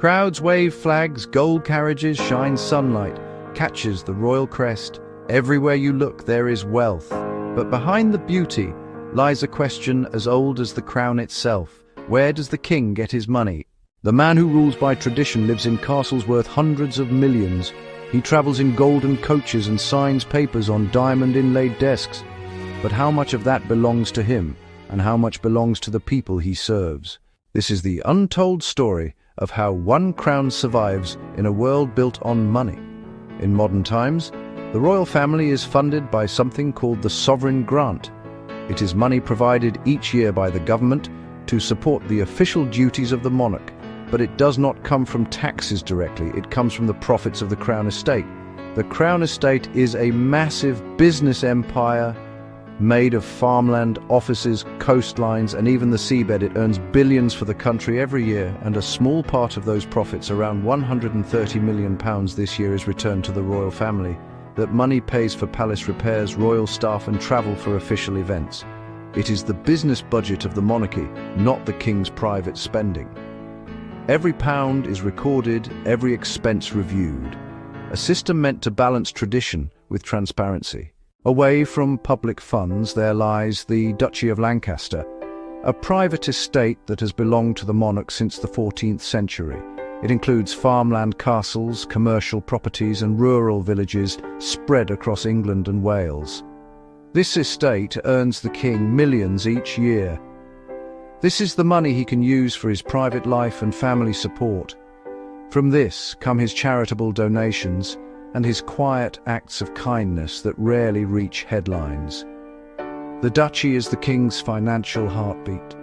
Crowds wave flags, gold carriages shine sunlight, catches the royal crest. Everywhere you look there is wealth. But behind the beauty lies a question as old as the crown itself. Where does the king get his money? The man who rules by tradition lives in castles worth hundreds of millions. He travels in golden coaches and signs papers on diamond-inlaid desks. But how much of that belongs to him, and how much belongs to the people he serves? This is the untold story of how one crown survives in a world built on money. In modern times, the royal family is funded by something called the sovereign grant. It is money provided each year by the government to support the official duties of the monarch, but it does not come from taxes directly. It comes from the profits of the crown estate. The crown estate is a massive business empire made of farmland, offices, coastlines, and even the seabed. It earns billions for the country every year, and a small part of those profits, around £130 million this year, is returned to the royal family. That money pays for palace repairs, royal staff, and travel for official events. It is the business budget of the monarchy, not the king's private spending. Every pound is recorded, every expense reviewed. A system meant to balance tradition with transparency. Away from public funds there lies the Duchy of Lancaster, a private estate that has belonged to the monarch since the 14th century. It includes farmland castles, commercial properties, and rural villages spread across England and Wales. This estate earns the king millions each year. This is the money he can use for his private life and family support. From this come his charitable donations and his quiet acts of kindness that rarely reach headlines. The duchy is the king's financial heartbeat,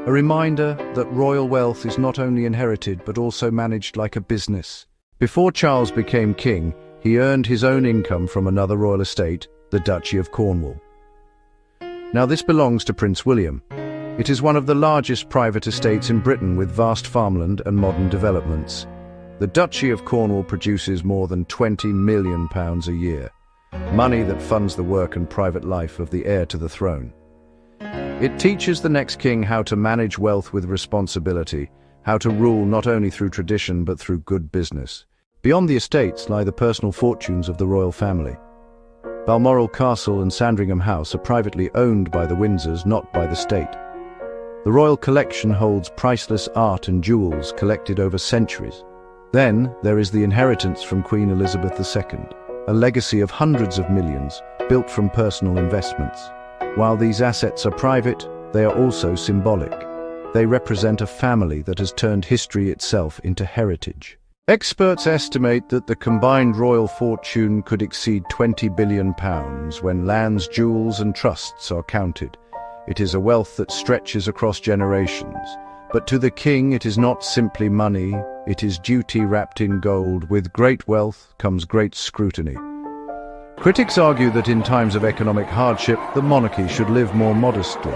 a reminder that royal wealth is not only inherited but also managed like a business. Before Charles became king, he earned his own income from another royal estate, the Duchy of Cornwall. Now this belongs to Prince William. It is one of the largest private estates in Britain, with vast farmland and modern developments. The Duchy of Cornwall produces more than £20 million a year, money that funds the work and private life of the heir to the throne. It teaches the next king how to manage wealth with responsibility, how to rule not only through tradition but through good business. Beyond the estates lie the personal fortunes of the royal family. Balmoral Castle and Sandringham House are privately owned by the Windsors, not by the state. The royal collection holds priceless art and jewels collected over centuries. Then there is the inheritance from Queen Elizabeth II, a legacy of hundreds of millions, built from personal investments. While these assets are private, they are also symbolic. They represent a family that has turned history itself into heritage. Experts estimate that the combined royal fortune could exceed £20 billion when lands, jewels, and trusts are counted. It is a wealth that stretches across generations. But to the king it is not simply money, it is duty wrapped in gold. With great wealth comes great scrutiny. Critics argue that in times of economic hardship, the monarchy should live more modestly.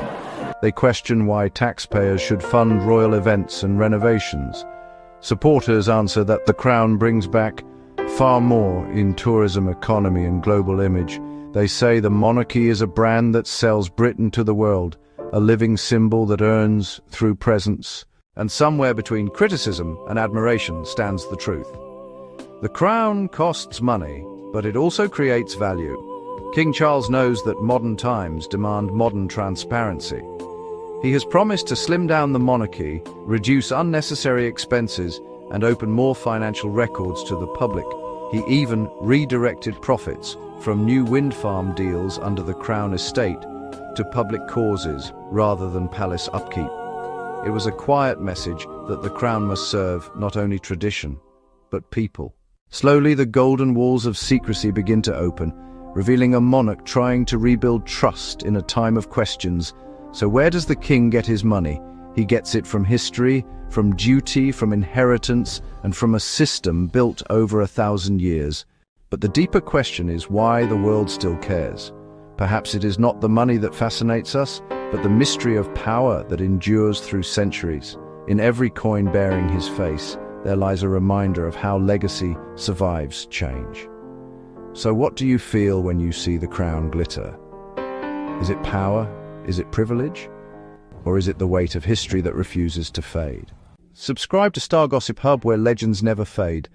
They question why taxpayers should fund royal events and renovations. Supporters answer that the crown brings back far more in tourism, economy, and global image. They say the monarchy is a brand that sells Britain to the world, a living symbol that earns through presence. And somewhere between criticism and admiration stands the truth. The crown costs money, but it also creates value. King Charles knows that modern times demand modern transparency. He has promised to slim down the monarchy, reduce unnecessary expenses, and open more financial records to the public. He even redirected profits from new wind farm deals under the Crown estate to public causes rather than palace upkeep. It was a quiet message that the Crown must serve not only tradition, but people. Slowly, the golden walls of secrecy begin to open, revealing a monarch trying to rebuild trust in a time of questions. So where does the king get his money? He gets it from history, from duty, from inheritance, and from a system built over 1,000 years. But the deeper question is why the world still cares. Perhaps it is not the money that fascinates us, but the mystery of power that endures through centuries. In every coin bearing his face, there lies a reminder of how legacy survives change. So what do you feel when you see the crown glitter? Is it power? Is it privilege? Or is it the weight of history that refuses to fade? Subscribe to Star Gossip Hub, where legends never fade.